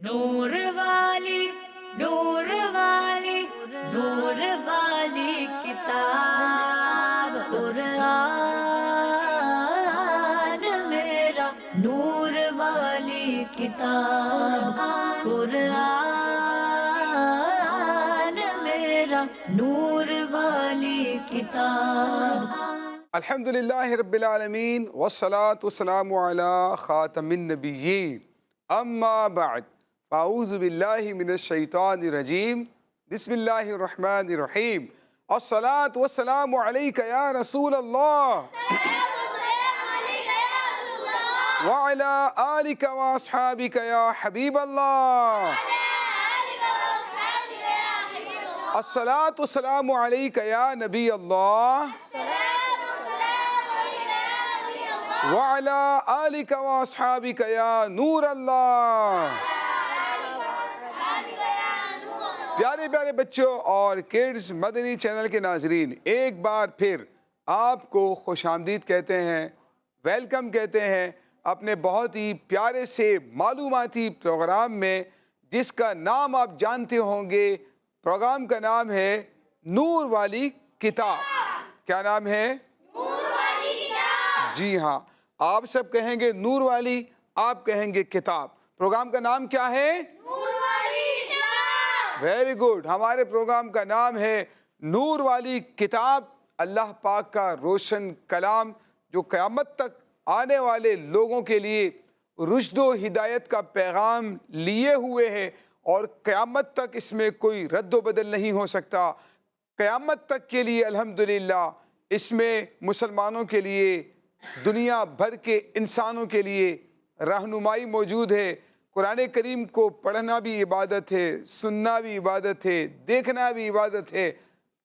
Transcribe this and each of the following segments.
نور والی نور والی نور والی کتاب قرآن میرا نور والی کتاب قرآن میرا نور والی کتاب. الحمدللہ رب العالمین والصلاة والسلام علی خاتم النبیین اما بعد فاعوذ باللہ من الشیطان الرجیم بسم اللہ الرحمن الرحیم الصلاة والسلام علیک یا رسول اللہ وعلی آلک واصحابک یا حبیب اللہ الصلاة والسلام علیک یا نبی اللہ وعلی آلک واصحابک یا نور اللہ. پیارے پیارے بچوں اور کڈز مدنی چینل کے ناظرین، ایک بار پھر آپ کو خوش آمدید کہتے ہیں، ویلکم کہتے ہیں اپنے بہت ہی پیارے سے معلوماتی پروگرام میں، جس کا نام آپ جانتے ہوں گے. پروگرام کا نام ہے نور والی کتاب. کیا نام ہے؟ جی ہاں، آپ سب کہیں گے نور والی، آپ کہیں گے کتاب. پروگرام کا نام کیا ہے؟ Very good. ہمارے پروگرام کا نام ہے نور والی کتاب، اللہ پاک کا روشن کلام جو قیامت تک آنے والے لوگوں کے لیے رشد و ہدایت کا پیغام لیے ہوئے ہے، اور قیامت تک اس میں کوئی رد و بدل نہیں ہو سکتا. قیامت تک کے لیے الحمدللہ اس میں مسلمانوں کے لیے، دنیا بھر کے انسانوں کے لیے رہنمائی موجود ہے. قرآن کریم کو پڑھنا بھی عبادت ہے، سننا بھی عبادت ہے، دیکھنا بھی عبادت ہے،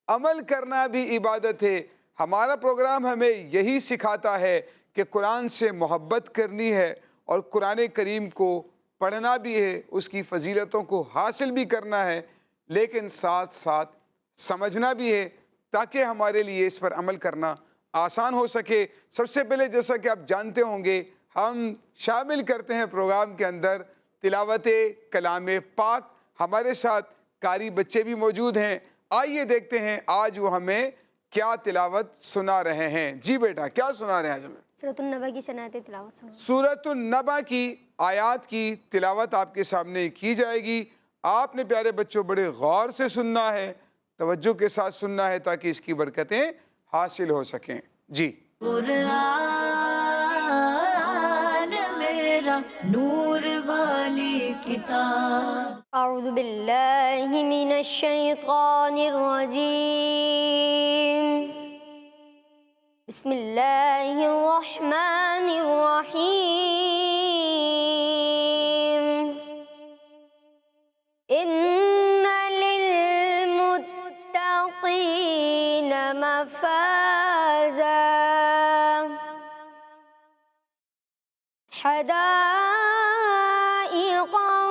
عمل کرنا بھی عبادت ہے. ہمارا پروگرام ہمیں یہی سکھاتا ہے کہ قرآن سے محبت کرنی ہے، اور قرآن کریم کو پڑھنا بھی ہے، اس کی فضیلتوں کو حاصل بھی کرنا ہے، لیکن ساتھ ساتھ سمجھنا بھی ہے تاکہ ہمارے لیے اس پر عمل کرنا آسان ہو سکے. سب سے پہلے جیسا کہ آپ جانتے ہوں گے، ہم شامل کرتے ہیں پروگرام کے اندر تلاوت کلام پاک. ہمارے ساتھ قاری بچے بھی موجود ہیں. آئیے دیکھتے ہیں آج وہ ہمیں کیا تلاوت سنا رہے ہیں. جی بیٹا، کیا سنا رہے ہیں آج ہمیں؟ سورۃ النبا کی شناعت تلاوت سنا. سورۃ النبا کی آیات کی تلاوت آپ کے سامنے کی جائے گی. آپ نے پیارے بچوں بڑے غور سے سننا ہے، توجہ کے ساتھ سننا ہے تاکہ اس کی برکتیں حاصل ہو سکیں. جی. قرآن میرا نور والی کتاب. اعوذ باللہ من الشیطان الرجیم. بسم اللہ الرحمن الرحیم. ان للمتقین مفازا حدائق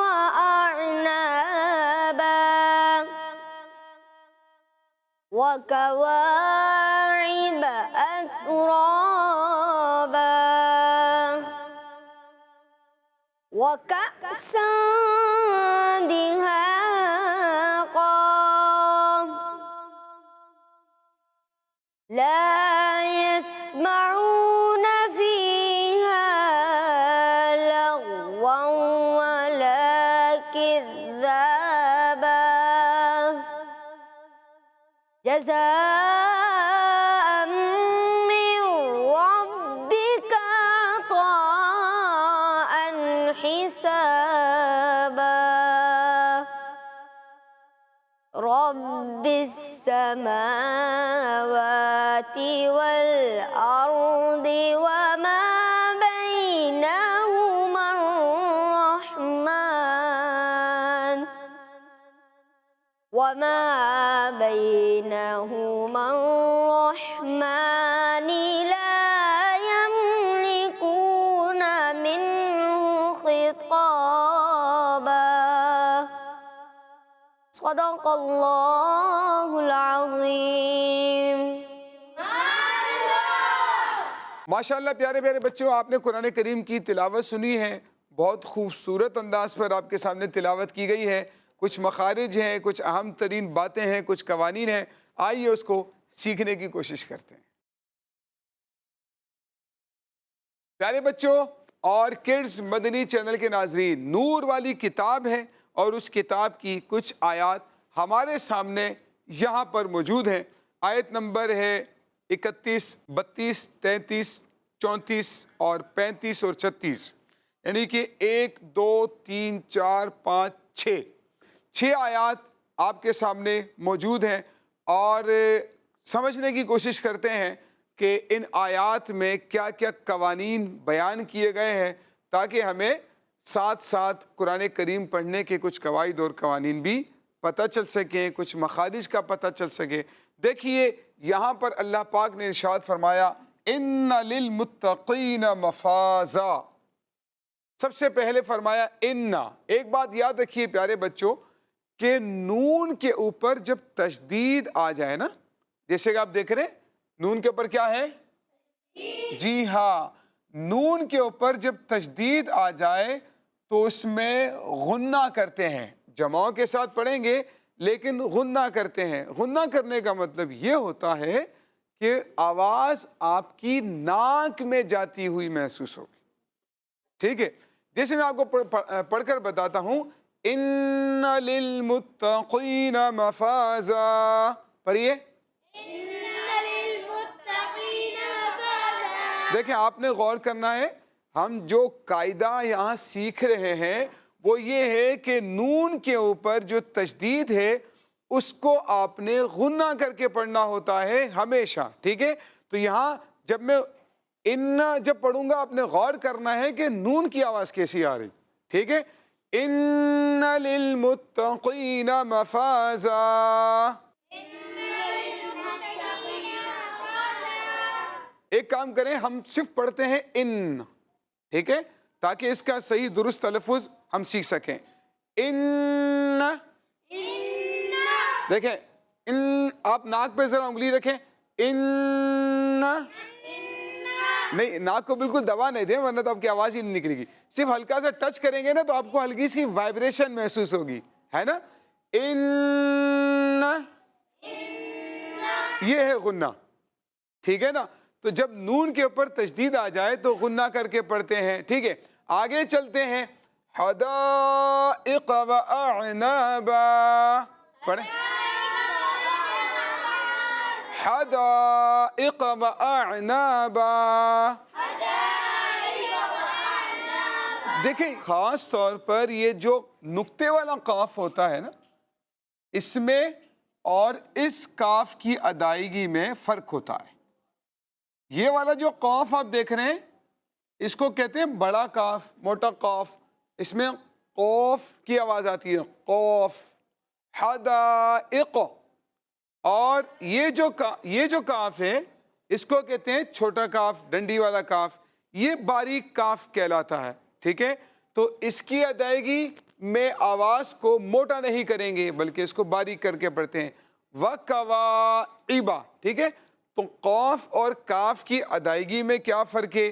وأعنابا وكواعب أترابا وكأسا دهاقا لا يسمعون فيها لغوا ولا كذابا جزاء من ربك عطاء حسابا رب السماوات والأرض وما بينهما الرحمن وما بينهما الرحمن لا يملكون منه خطابا. صدق اللہ العظیم. ماشاءاللہ پیارے پیارے بچوں، آپ نے قرآن کریم کی تلاوت سنی ہے. بہت خوبصورت انداز پر آپ کے سامنے تلاوت کی گئی ہے. کچھ مخارج ہیں, کچھ اہم ترین باتیں ہیں, کچھ قوانین ہیں. آئیے اس کو سیکھنے کی کوشش کرتے ہیں. پیارے بچوں اور کڈز مدنی چینل کے ناظرین, نور والی کتاب ہے اور اس کتاب کی کچھ آیات ہمارے سامنے یہاں پر موجود ہیں. آیت نمبر ہے 31, 32, 33, 34 اور 35 اور 36, یعنی کہ 1, 2, 3, 4, 5, 6 آیات آپ کے سامنے موجود ہیں, اور سمجھنے کی کوشش کرتے ہیں کہ ان آیات میں کیا کیا قوانین بیان کیے گئے ہیں, تاکہ ہمیں ساتھ ساتھ قرآن کریم پڑھنے کے کچھ قواعد اور قوانین بھی پتہ چل سکیں, کچھ مخارج کا پتہ چل سکے. دیکھیے یہاں پر اللہ پاک نے ارشاد فرمایا ان للمتقین مفازا. سب سے پہلے فرمایا ان. ایک بات یاد رکھیے پیارے بچوں کہ نون کے اوپر جب تشدید آ جائے نا, جیسے کہ آپ دیکھ رہے ہیں نون کے اوپر کیا ہے, جی ہاں, نون کے اوپر جب تشدید آ جائے تو اس میں غنہ کرتے ہیں. جماؤں کے ساتھ پڑھیں گے لیکن غنہ کرتے ہیں. غنہ کرنے کا مطلب یہ ہوتا ہے کہ آواز آپ کی ناک میں جاتی ہوئی محسوس ہوگی. ٹھیک ہے, جیسے میں آپ کو پڑھ کر بتاتا ہوں, ان للمتقین مفازا. پڑھیے. دیکھیں آپ نے غور کرنا ہے, ہم جو قاعدہ یہاں سیکھ رہے ہیں وہ یہ ہے کہ نون کے اوپر جو تشدید ہے اس کو آپ نے غنہ کر کے پڑھنا ہوتا ہے ہمیشہ. ٹھیک ہے, تو یہاں جب میں ان جب پڑھوں گا آپ نے غور کرنا ہے کہ نون کی آواز کیسی آ رہی. ٹھیک ہے, ان للمتقین مفازا. ایک کام کریں, ہم صرف پڑھتے ہیں ان, ٹھیک ہے, تاکہ اس کا صحیح درست تلفظ ہم سیکھ سکیں. ان. دیکھیں ان, آپ ناک پہ ذرا انگلی رکھیں. ان نہیں, ناک کو بالکل دبا نہیں دیں ورنہ تو آپ کی آواز ہی نہیں نکلے گی. صرف ہلکا سا ٹچ کریں گے نا تو آپ کو ہلکی سی وائبریشن محسوس ہوگی, ہے نا. ان, یہ ہے غنہ. ٹھیک ہے نا, تو جب نون کے اوپر تشدید آ جائے تو غنہ کر کے پڑھتے ہیں. ٹھیک ہے, آگے چلتے ہیں. حدائق واعنابا. پڑھیں. حدائق واعنابا. دیکھیں خاص طور پر یہ جو نقطے والا قاف ہوتا ہے نا, اس میں اور اس کاف کی ادائیگی میں فرق ہوتا ہے. یہ والا جو قاف آپ دیکھ رہے ہیں اس کو کہتے ہیں بڑا کاف, موٹا قاف. اس میں قوف کی آواز آتی ہے, قوف. حدائق. اور یہ جو کاف ہے اس کو کہتے ہیں چھوٹا کاف, ڈنڈی والا کاف. یہ باریک کاف کہلاتا ہے. ٹھیک ہے, تو اس کی ادائیگی میں آواز کو موٹا نہیں کریں گے بلکہ اس کو باریک کر کے پڑھتے ہیں. وَكَوَاعِبَ. ٹھیک ہے, تو قاف اور کاف کی ادائیگی میں کیا فرق ہے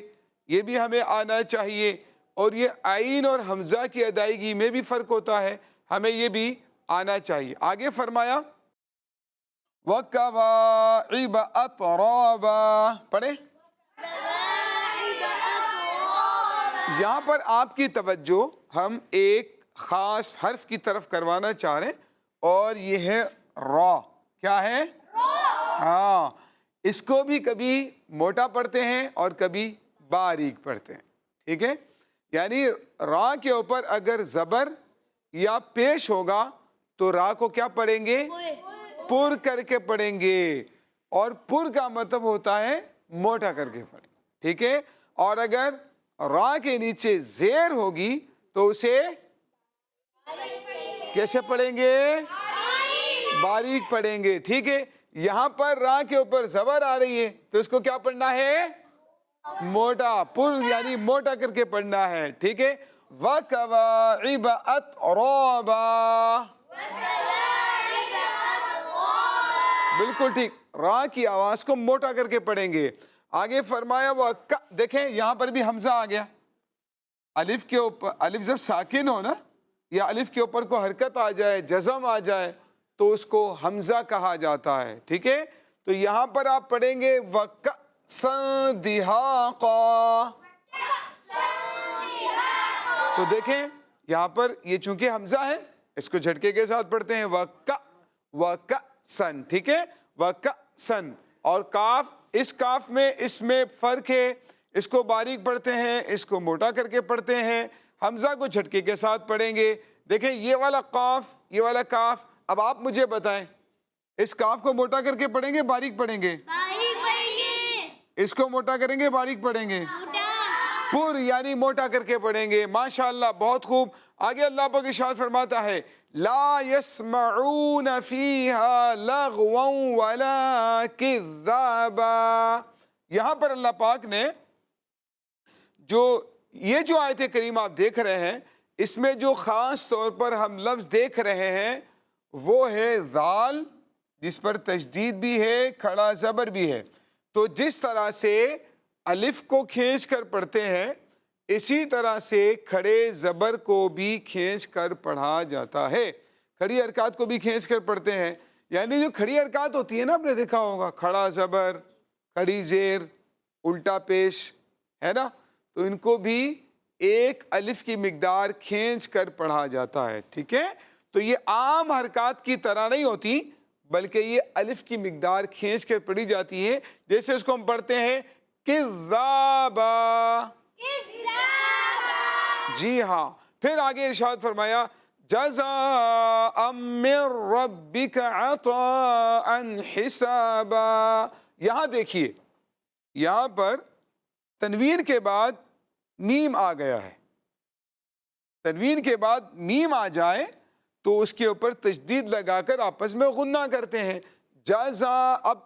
یہ بھی ہمیں آنا چاہیے, اور یہ عین اور حمزہ کی ادائیگی میں بھی فرق ہوتا ہے, ہمیں یہ بھی آنا چاہیے. آگے فرمایا وَكَوَاعِبَ أَتْرَابًا. پڑھیں. یہاں پر آپ کی توجہ ہم ایک خاص حرف کی طرف کروانا چاہ رہے ہیں, اور یہ ہے را. کیا ہے؟ ہاں, اس کو بھی کبھی موٹا پڑھتے ہیں اور کبھی باریک پڑھتے ہیں. ٹھیک ہے, یعنی را کے اوپر اگر زبر یا پیش ہوگا تو را کو کیا پڑھیں گے؟ پر کر کے پڑھیں گے, اور پر کا مطلب ہوتا ہے موٹا کر کے پڑھیں. ٹھیک ہے, اور اگر را کے نیچے زیر ہوگی تو اسے کیسے پڑھیں گے؟ باریک پڑھیں گے. ٹھیک ہے, یہاں پر را کے اوپر زبر آ رہی ہے تو اس کو کیا پڑھنا ہے؟ موٹا, پر یعنی موٹا کر کے پڑھنا ہے. ٹھیک ہے, وَكَوَاعِبَ أَتْرَابًا. بالکل ٹھیک, را کی آواز کو موٹا کر کے پڑھیں گے. آگے فرمایا دیکھیں یہاں پر بھی حمزہ آ گیا. الف کے اوپر، الف جب ساکن ہو نا، یا الف کے اوپر کو حرکت آ جائے، جزم آ جائے، تو اس کو حمزہ کہا جاتا ہے، ٹھیک ہے؟ تو یہاں پر آپ پڑھیں گے وَكَأْسًا دِهَاقًا. تو دیکھیں یہاں پر یہ چونکہ حمزہ ہے، اس کو جھٹکے کے ساتھ پڑھتے ہیں وَكَأْسًا، ٹھیک ہے؟ وَكَأْسًا. اور کاف، اس کاف میں اس میں فرق ہے، اس کو باریک پڑھتے ہیں، اس کو موٹا کر کے پڑھتے ہیں. حمزہ کو جھٹکے کے ساتھ پڑھیں گے. دیکھیں یہ والا قاف، یہ والا کاف، اب آپ مجھے بتائیں اس کاف کو موٹا کر کے پڑھیں گے باریک پڑھیں گے؟ اس کو موٹا کریں گے باریک پڑھیں گے؟ پر یعنی موٹا کر کے پڑھیں گے. ماشاءاللہ، بہت خوب. آگے اللہ پاک ارشاد فرماتا ہے لا يسمعون فيها لغوا ولا كذابا. یہاں پر اللہ پاک نے یہ جو آیت کریم آپ دیکھ رہے ہیں، اس میں جو خاص طور پر ہم لفظ دیکھ رہے ہیں وہ ہے ذال، جس پر تشدید بھی ہے، کھڑا زبر بھی ہے. تو جس طرح سے الف کو کھینچ کر پڑھتے ہیں، اسی طرح سے کھڑے زبر کو بھی کھینچ کر پڑھا جاتا ہے. کھڑی حرکات کو بھی کھینچ کر پڑھتے ہیں. یعنی جو کھڑی حرکات ہوتی ہے نا، آپ نے دیکھا ہوگا، کھڑا زبر، کھڑی زیر، الٹا پیش، ہے نا، تو ان کو بھی ایک الف کی مقدار کھینچ کر پڑھا جاتا ہے، ٹھیک ہے؟ تو یہ عام حرکات کی طرح نہیں ہوتی، بلکہ یہ الف کی مقدار کھینچ کر پڑھی جاتی ہے. جیسے اس کو ہم پڑھتے ہیں کذابا. جی ہاں. پھر آگے ارشاد فرمایا جزاء من ربک عطاء حسابا. یہاں دیکھیے، یہاں پر تنوین کے بعد میم آ گیا ہے. تنوین کے بعد میم آ جائے تو اس کے اوپر تشدید لگا کر آپس میں غنہ کرتے ہیں. جزا، اب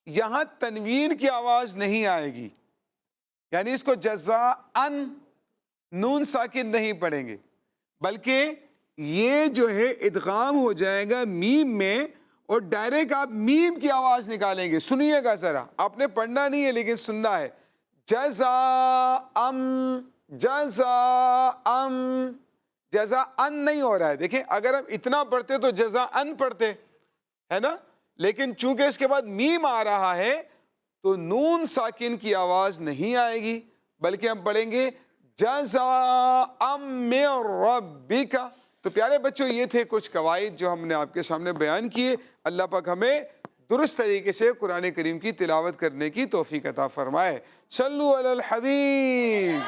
یہاں تنوین کی آواز نہیں آئے گی، یعنی اس کو جزا ان نون ساکن نہیں پڑھیں گے، بلکہ یہ جو ہے ادغام ہو جائے گا میم میں، اور ڈائریکٹ آپ میم کی آواز نکالیں گے. سنیے گا ذرا، آپ نے پڑھنا نہیں ہے لیکن سننا ہے. جزا ام، جزا ام، جزا ان نہیں ہو رہا ہے. دیکھیں اگر ہم اتنا پڑھتے تو جزا ان پڑھتے، ہے نا، لیکن چونکہ اس کے بعد میم آ رہا ہے تو نون ساکن کی آواز نہیں آئے گی، بلکہ ہم پڑھیں گے جزاء من ربک. تو پیارے بچوں، یہ تھے کچھ قواعد جو ہم نے آپ کے سامنے بیان کیے. اللہ پاک ہمیں درست طریقے سے قرآن کریم کی تلاوت کرنے کی توفیق عطا فرمائے. صلو علی الحبیب.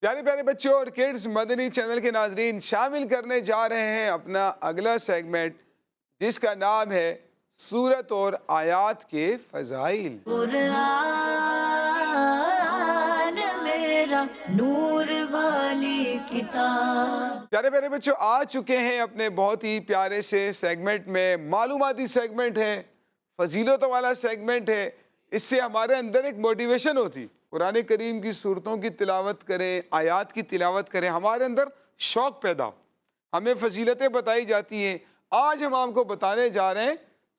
پیارے پیارے بچوں اور کڈز، مدنی چینل کے ناظرین، شامل کرنے جا رہے ہیں اپنا اگلا سیگمنٹ، جس کا نام ہے سورت اور آیات کے فضائل. قرآن میرا نور والی کتاب. پیارے پیارے بچوں، آ چکے ہیں اپنے بہت ہی پیارے سے سیگمنٹ میں. معلوماتی سیگمنٹ ہے، فضیلتوں والا سیگمنٹ ہے. اس سے ہمارے اندر ایک موٹیویشن ہوتی، قرآن کریم کی صورتوں کی تلاوت کریں، آیات کی تلاوت کریں، ہمارے اندر شوق پیدا، ہمیں فضیلتیں بتائی جاتی ہیں. آج ہم آپ کو بتانے جا رہے ہیں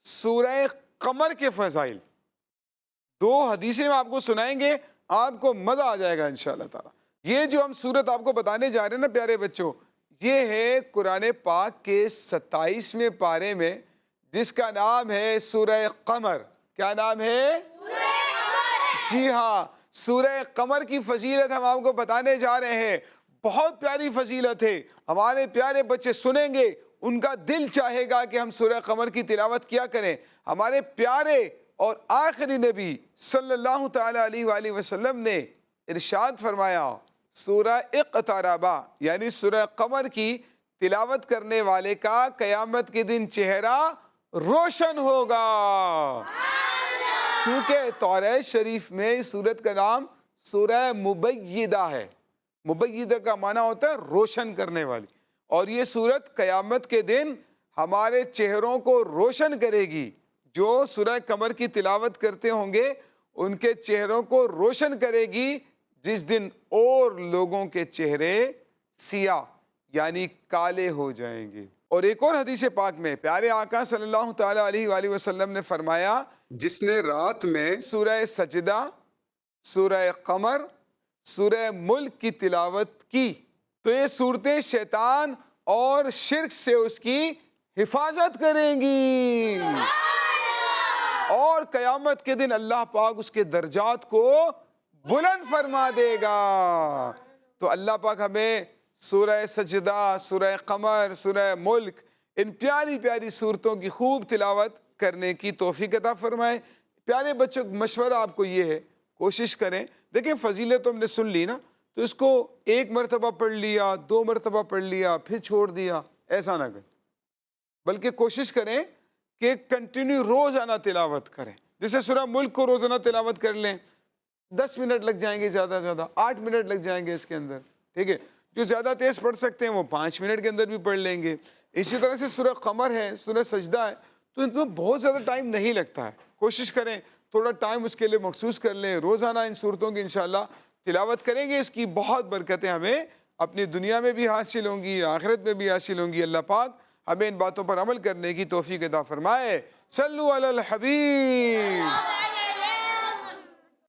سورہ قمر کے فضائل. 2 حدیثیں ہم آپ کو سنائیں گے، آپ کو مزہ آ جائے گا انشاءاللہ تعالی. یہ جو ہم سورت آپ کو بتانے جا رہے ہیں نا پیارے بچوں، یہ ہے قرآن پاک کے 27ویں پارے میں، جس کا نام ہے سورہ قمر. کیا نام ہے؟ جی ہاں، سورہ قمر کی فضیلت ہم آپ کو بتانے جا رہے ہیں. بہت پیاری فضیلت ہے. ہمارے پیارے بچے سنیں گے، ان کا دل چاہے گا کہ ہم سورہ قمر کی تلاوت کیا کریں. ہمارے پیارے اور آخری نبی صلی اللہ تعالی علیہ وآلہ وسلم نے ارشاد فرمایا سورہ اقتربا، یعنی سورہ قمر کی تلاوت کرنے والے کا قیامت کے دن چہرہ روشن ہوگا. کیونکہ توریت شریف میں اس سورت کا نام سورہ مبیدہ ہے. مبیدہ کا معنی ہوتا ہے روشن کرنے والی، اور یہ سورت قیامت کے دن ہمارے چہروں کو روشن کرے گی. جو سورہ قمر کی تلاوت کرتے ہوں گے ان کے چہروں کو روشن کرے گی، جس دن اور لوگوں کے چہرے سیاہ یعنی کالے ہو جائیں گے. اور ایک اور حدیث پاک میں پیارے آقا صلی اللہ تعالی علیہ وآلہ وسلم نے فرمایا جس نے رات میں سورہ سجدہ، سورہ قمر، سورہ ملک کی تلاوت کی تو یہ صورتیں شیطان اور شرک سے اس کی حفاظت کریں گی، اور قیامت کے دن اللہ پاک اس کے درجات کو بلند فرما دے گا۔ تو اللہ پاک ہمیں سورہ سجدہ، سورہ قمر، سورہ ملک، ان پیاری پیاری صورتوں کی خوب تلاوت کرنے کی توفیق عطا فرمائے۔ پیارے بچوں کا مشورہ آپ کو یہ ہے، کوشش کریں، دیکھیں فضیلت تو ہم نے سن لی نا، تو اس کو ایک مرتبہ پڑھ لیا، 2 مرتبہ پڑھ لیا پھر چھوڑ دیا، ایسا نہ کریں، بلکہ کوشش کریں کہ کنٹینیو روزانہ تلاوت کریں۔ جیسے سورہ ملک کو روزانہ تلاوت کر لیں، 10 منٹ لگ جائیں گے، زیادہ سے زیادہ 8 منٹ لگ جائیں گے اس کے اندر، ٹھیک ہے۔ جو زیادہ تیز پڑھ سکتے ہیں وہ 5 منٹ کے اندر بھی پڑھ لیں گے۔ اسی طرح سے سورہ قمر ہے، سورہ سجدہ ہے، تو ان میں بہت زیادہ ٹائم نہیں لگتا ہے، کوشش کریں تھوڑا ٹائم اس کے لیے مخصوص کر لیں، روزانہ ان صورتوں کی انشاءاللہ تلاوت کریں گے۔ اس کی بہت برکتیں ہمیں اپنی دنیا میں بھی حاصل ہوں گی، آخرت میں بھی حاصل ہوں گی۔ اللہ پاک ہمیں ان باتوں پر عمل کرنے کی توفیق عطا فرمائے۔ صلو علی الحبیب۔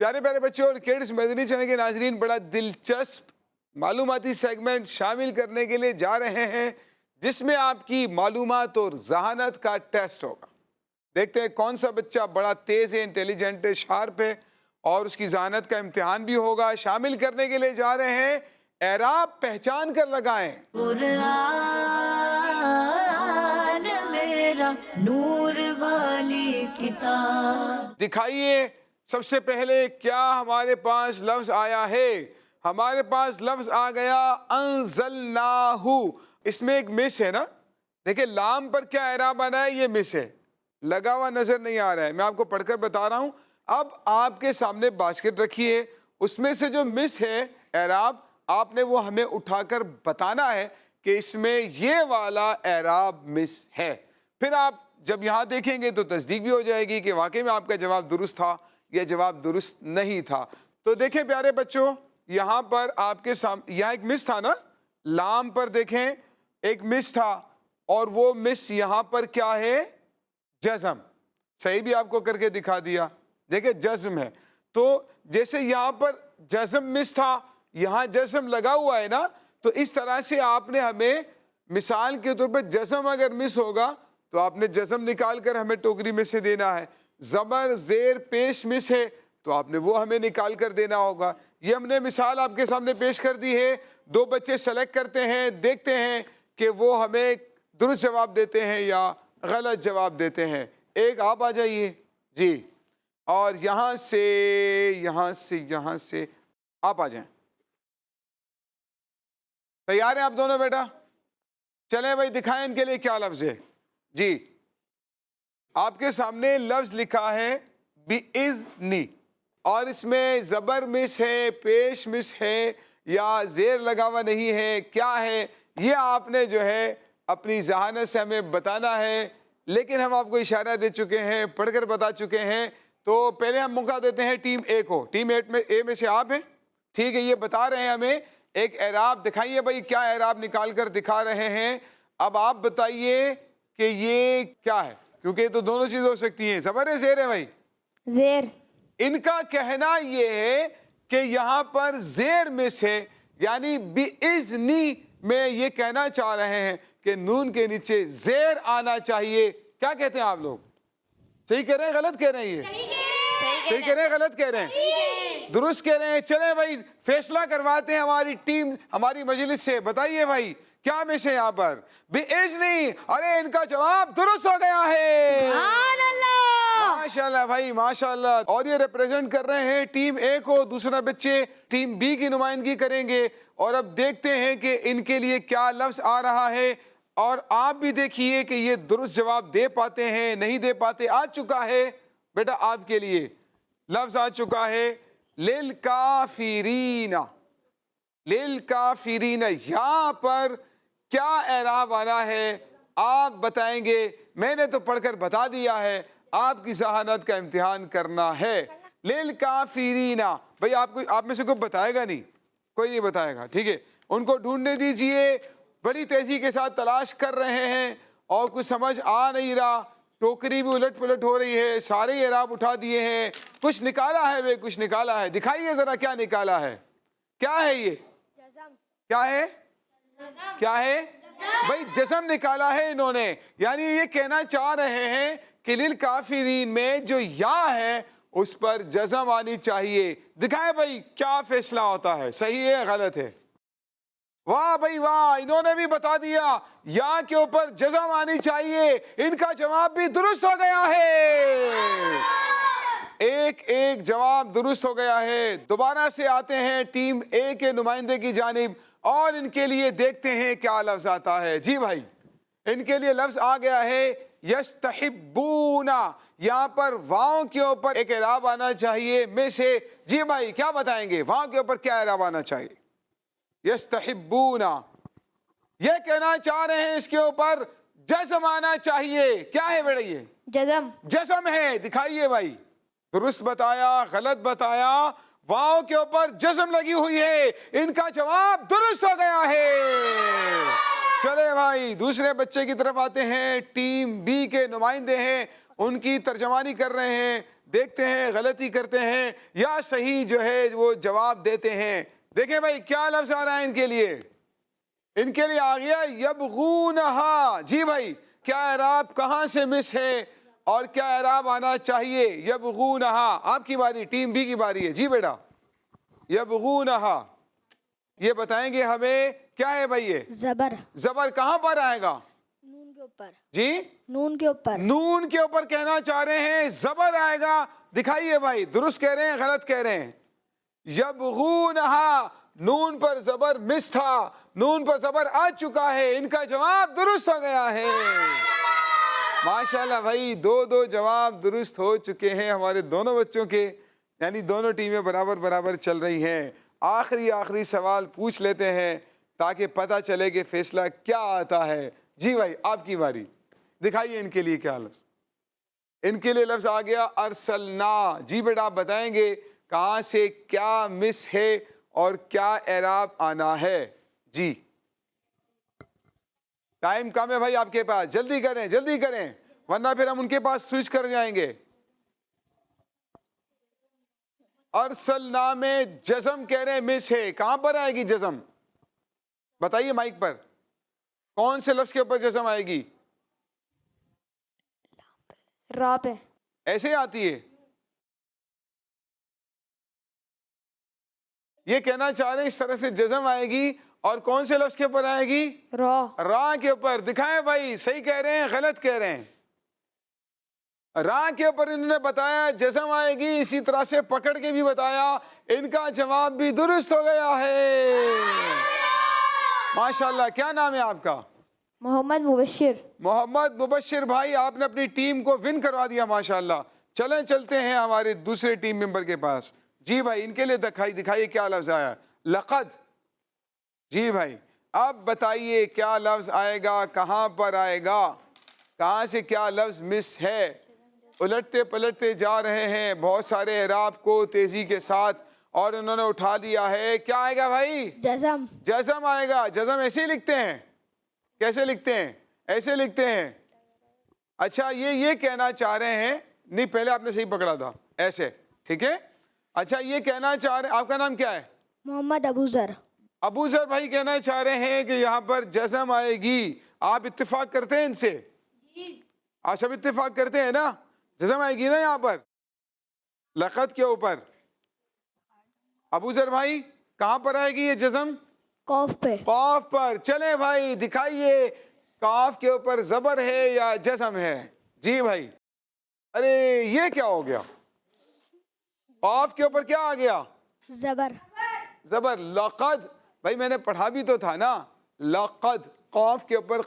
پیارے پیارے بچوں اور کڈز، مدنی چینل کے ناظرین، بڑا دلچسپ معلوماتی سیگمنٹ شامل کرنے کے لیے جا رہے ہیں جس میں آپ کی معلومات اور ذہانت کا ٹیسٹ ہوگا۔ دیکھتے ہیں کون سا بچہ بڑا تیز ہے، انٹیلیجنٹ ہے، شارپ ہے، اور اس کی ذہانت کا امتحان بھی ہوگا۔ شامل کرنے کے لیے جا رہے ہیں، اعراب پہچان کر لگائیں۔ قرآن میرا نور والی کتاب، دکھائیے سب سے پہلے کیا ہمارے پاس لفظ آیا ہے۔ ہمارے پاس لفظ آ گیا انزلناہ۔ اس میں ایک مس ہے نا، دیکھیں لام پر کیا اعراب آنا ہے، یہ مس ہے، لگا ہوا نظر نہیں آ رہا ہے، میں آپ کو پڑھ کر بتا رہا ہوں۔ اب آپ کے سامنے باسکٹ رکھی ہے، اس میں سے جو مس ہے اعراب، آپ نے وہ ہمیں اٹھا کر بتانا ہے کہ اس میں یہ والا اعراب مس ہے۔ پھر آپ جب یہاں دیکھیں گے تو تصدیق بھی ہو جائے گی کہ واقعی میں آپ کا جواب درست تھا یا جواب درست نہیں تھا۔ تو دیکھیں پیارے بچوں، یہاں پر آپ کے سامنے یہاں ایک مس تھا نا، لام پر دیکھیں ایک مس تھا، اور وہ مس یہاں پر کیا ہے، جزم۔ صحیح بھی آپ کو کر کے دکھا دیا، دیکھیں جزم ہے۔ تو جیسے یہاں پر جزم مس تھا، یہاں جزم لگا ہوا ہے نا، تو اس طرح سے آپ نے ہمیں مثال کے طور پر جزم اگر مس ہوگا تو آپ نے جزم نکال کر ہمیں ٹوکری میں سے دینا ہے۔ زبر زیر پیش مس ہے تو آپ نے وہ ہمیں نکال کر دینا ہوگا۔ یہ ہم نے مثال آپ کے سامنے پیش کر دی ہے۔ 2 بچے سلیکٹ کرتے ہیں، دیکھتے ہیں کہ وہ ہمیں درست جواب دیتے ہیں یا غلط جواب دیتے ہیں۔ ایک آپ آ جائیے جی، اور یہاں سے آپ آ جائیں۔ تیار ہیں آپ دونوں بیٹا؟ چلیں بھائی دکھائیں ان کے لیے کیا لفظ ہے جی۔ آپ کے سامنے لفظ لکھا ہے بِإِذْنِ، اور اس میں زبر مس ہے، پیش مس ہے، یا زیر لگا ہوا نہیں ہے، کیا ہے یہ آپ نے جو ہے اپنی ذہانت سے ہمیں بتانا ہے۔ لیکن ہم آپ کو اشارہ دے چکے ہیں، پڑھ کر بتا چکے ہیں۔ تو پہلے ہم موقع دیتے ہیں ٹیم اے کو۔ ٹیم اے میں سے آپ ہیں، ٹھیک ہے، یہ بتا رہے ہیں ہمیں ایک اعراب۔ دکھائیے بھائی کیا اعراب نکال کر دکھا رہے ہیں۔ اب آپ بتائیے کہ یہ کیا ہے، کیونکہ یہ تو دونوں چیزیں ہو سکتی ہیں، زبر ہے زیر ہے بھائی؟ زیر۔ ان کا کہنا یہ ہے کہ یہاں پر زیر مس ہے، یعنی بِإِذْنِ میں یہ کہنا چاہ رہے ہیں کہ نون کے نیچے زیر آنا چاہیے۔ کیا کہتے ہیں آپ لوگ؟ صحیح کہہ رہے ہیں غلط کہہ رہے ہیں؟ یہ صحیح کہہ رہے ہیں غلط کہہ رہے ہیں؟ درست کہہ رہے ہیں۔ چلیں بھائی فیصلہ کرواتے ہیں ہماری ٹیم، ہماری مجلس سے۔ بتائیے بھائی کیا مس ہے یہاں پر؟ بِإِذْنِ۔ ارے ان کا جواب درست ہو گیا ہے، سبحان اللہ۔ ماشاءاللہ بھائی ماشاءاللہ۔ اور یہ ریپریزنٹ کر رہے ہیں ٹیم اے کو، دوسرا بچے ٹیم بی کی نمائندگی کریں گے۔ اور اب دیکھتے ہیں کہ ان کے لیے کیا لفظ آ رہا ہے، اور آپ بھی دیکھیے کہ یہ درست جواب دے پاتے ہیں نہیں دے پاتے۔ آ چکا ہے بیٹا آپ کے لیے لفظ، آ چکا ہے لِلْكَافِرِينَ۔ لِلْكَافِرِينَ، یہاں پر کیا اعراب آنا ہے آپ بتائیں گے۔ میں نے تو پڑھ کر بتا دیا ہے، آپ کی ذہانت کا امتحان کرنا ہے۔ لِلْكَافِرِينَ، بھئی آپ میں سے کوئی بتائے گا نہیں، کوئی نہیں بتائے گا، ٹھیک ہے۔ ان کو ڈھونڈنے دیجئے، بڑی تیزی کے ساتھ تلاش کر رہے ہیں اور کچھ سمجھ آ نہیں رہا، ٹوکری بھی الٹ پلٹ ہو رہی ہے، سارے اعراب اٹھا دیے ہیں، کچھ نکالا ہے، کچھ نکالا ہے۔ دکھائیے ذرا کیا نکالا ہے۔ کیا ہے یہ؟ کیا ہے؟ کیا ہے بھائی؟ جزم نکالا ہے انہوں نے، یعنی یہ کہنا چاہ رہے ہیں کہ للکافرین میں جو یا ہے اس پر جزم آنی چاہیے۔ دکھائے بھائی کیا فیصلہ ہوتا ہے، صحیح ہے غلط ہے؟ واہ بھائی واہ، انہوں نے بھی بتا دیا یا کے اوپر جزم آنی چاہیے، ان کا جواب بھی درست ہو گیا ہے، ایک ایک جواب درست ہو گیا ہے۔ دوبارہ سے آتے ہیں ٹیم اے کے نمائندے کی جانب اور ان کے لیے دیکھتے ہیں کیا لفظ آتا ہے۔ جی بھائی ان کے لیے لفظ آ گیا ہے یستحبون، یہاں پر واؤں کے اوپر ایک اعراب آنا چاہیے میں سے۔ جی بھائی کیا بتائیں گے واؤں کے اوپر کیا اعراب آنا چاہیے؟ یستحبون، یہ کہنا چاہ رہے ہیں اس کے اوپر جزم آنا چاہیے۔ کیا ہے بیٹا یہ؟ جزم۔ جزم ہے، دکھائیے بھائی، درست بتایا غلط بتایا، واؤں کے اوپر جزم لگی ہوئی ہے، ان کا جواب درست ہو گیا ہے۔ چلے بھائی دوسرے بچے کی طرف آتے ہیں، ٹیم بی کے نمائندے ہیں، ان کی ترجمانی کر رہے ہیں، دیکھتے ہیں غلطی کرتے ہیں یا صحیح جو ہے وہ جواب دیتے ہیں۔ دیکھیں بھائی کیا لفظ آ رہا ہے ان کے لیے، ان کے لیے آ گیا یبغونہا۔ جی بھائی کیا اعراب کہاں سے مس ہے اور کیا اعراب آنا چاہیے؟ یبغونہا، آپ کی باری، ٹیم بی کی باری ہے۔ جی بیٹا یبغونہا، یہ بتائیں گے ہمیں کیا ہے بھائی؟ یہ زبر۔ زبر کہاں پر آئے گا؟ نون کے اوپر۔ جی نون کے اوپر۔ نون کے اوپر کہنا چاہ رہے ہیں، زبر آئے گا۔ دکھائیے بھائی درست کہہ رہے ہیں غلط کہہ رہے ہیں؟ یبغونہا، نون پر زبر مس تھا، نون پر زبر آ چکا ہے، ان کا جواب درست ہو گیا ہے۔ ماشاءاللہ بھائی دو دو جواب درست ہو چکے ہیں ہمارے دونوں بچوں کے، یعنی دونوں ٹیمیں برابر برابر چل رہی ہیں۔ آخری سوال پوچھ لیتے ہیں تاکہ پتہ چلے کہ فیصلہ کیا آتا ہے۔ جی بھائی آپ کی باری، دکھائیے ان کے لیے کیا لفظ۔ ان کے لیے لفظ آ گیا ارسلنا۔ جی بیٹا آپ بتائیں گے کہاں سے کیا مس ہے اور کیا اعراب آنا ہے؟ جی ٹائم کم ہے بھائی آپ کے پاس، جلدی کریں جلدی کریں ورنہ پھر ہم ان کے پاس سوئچ کر جائیں گے۔ ارسلنا میں جزم کہہ رہے ہیں مس ہے، کہاں پر آئے گی جزم؟ بتائیے مائک پر، کون سے لفظ کے اوپر جزم آئے گی؟ را پہ۔ ایسے آتی ہے؟ یہ کہنا چاہ رہے ہیں اس طرح سے جزم آئے گی، اور کون سے لفظ کے اوپر آئے گی؟ را۔ را کے اوپر۔ دکھائیں بھائی صحیح کہہ رہے ہیں غلط کہہ رہے ہیں؟ را کے اوپر انہوں نے بتایا جزم آئے گی، اسی طرح سے پکڑ کے بھی بتایا، ان کا جواب بھی درست ہو گیا ہے۔ ماشاءاللہ کیا نام ہے آپ کا؟ محمد مبشر۔ محمد مبشر بھائی آپ نے اپنی ٹیم کو ون کروا دیا ماشاءاللہ۔ چلیں چلتے ہیں ہمارے دوسرے ٹیم ممبر کے پاس۔ جی بھائی ان کے لیے دکھائیے کیا لفظ آیا؟ لقد۔ جی بھائی اب بتائیے کیا لفظ آئے گا، کہاں پر آئے گا، کہاں سے کیا لفظ مس ہے؟ الٹتے پلٹتے جا رہے ہیں بہت سارے اعراب کو تیزی کے ساتھ، اور انہوں نے اٹھا دیا ہے کیا آئے گا بھائی؟ جزم۔ جزم آئے گا۔ جزم ایسے ہی لکھتے ہیں؟ کیسے لکھتے ہیں؟ ایسے لکھتے ہیں۔ اچھا یہ کہنا چاہ رہے ہیں، نہیں پہلے آپ نے صحیح پکڑا تھا، ایسے ٹھیک ہے۔ اچھا یہ کہنا چاہ رہے ہیں، آپ کا نام کیا ہے؟ محمد ابو ذر۔ ابو ذر بھائی کہنا چاہ رہے ہیں کہ یہاں پر جزم آئے گی۔ آپ اتفاق کرتے ہیں ان سے؟ آپ سب اتفاق کرتے ہیں نا؟ جزم آئے گی نا یہاں پر لقد کے اوپر؟ ابو ذر بھائی کہاں پر آئے گی یہ جزم؟ قاف پہ۔ قاف پر۔ چلیں بھائی دکھائیے قاف کے اوپر زبر ہے یا جزم ہے؟ جی بھائی ارے یہ کیا ہو گیا؟ قاف کے اوپر کیا آ گیا؟ زبر۔ زبر۔ لقد بھائی میں نے پڑھا بھی تو تھا نا، لقد قاف کے اوپر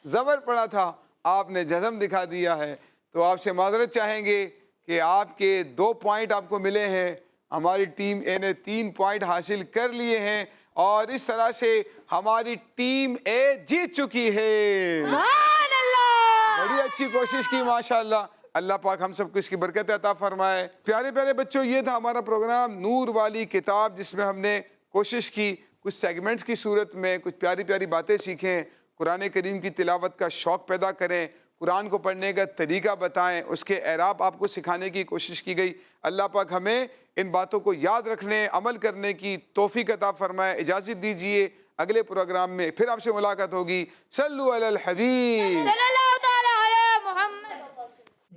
زبر پڑھا تھا، آپ نے جزم دکھا دیا ہے۔ تو آپ سے معذرت چاہیں گے کہ آپ کے 2 پوائنٹ آپ کو ملے ہیں، ہماری ٹیم اے نے 3 پوائنٹ حاصل کر لیے ہیں، اور اس طرح سے ہماری ٹیم اے جیت چکی ہے۔ سبحان اللہ۔ بڑی اچھی کوشش کی ماشاءاللہ، اللہ پاک ہم سب کو اس کی برکت عطا فرمائے۔ پیارے پیارے بچوں یہ تھا ہمارا پروگرام نور والی کتاب، جس میں ہم نے کوشش کی کچھ سیگمنٹس کی صورت میں کچھ پیاری پیاری باتیں سیکھیں، قرآن کریم کی تلاوت کا شوق پیدا کریں، قرآن کو پڑھنے کا طریقہ بتائیں، اس کے اعراب آپ کو سکھانے کی کوشش کی گئی۔ اللہ پاک ہمیں ان باتوں کو یاد رکھنے، عمل کرنے کی توفیق عطا فرمائے۔ اجازت دیجئے اگلے پروگرام میں پھر آپ سے ملاقات ہوگی۔ صلو علی الحبیب۔ صلی اللہ تعالی علی محمد۔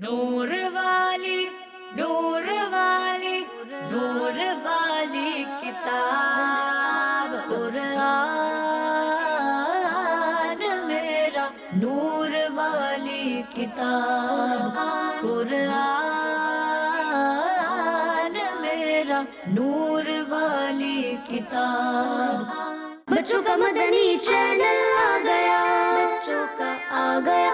نور والی، نور والی، نور والی کتاب قرآن میرا، نور والی کتاب قرآن میرا، نور والی کتاب۔ بچوں کا مدنی چینل آ گیا، بچوں کا آ گیا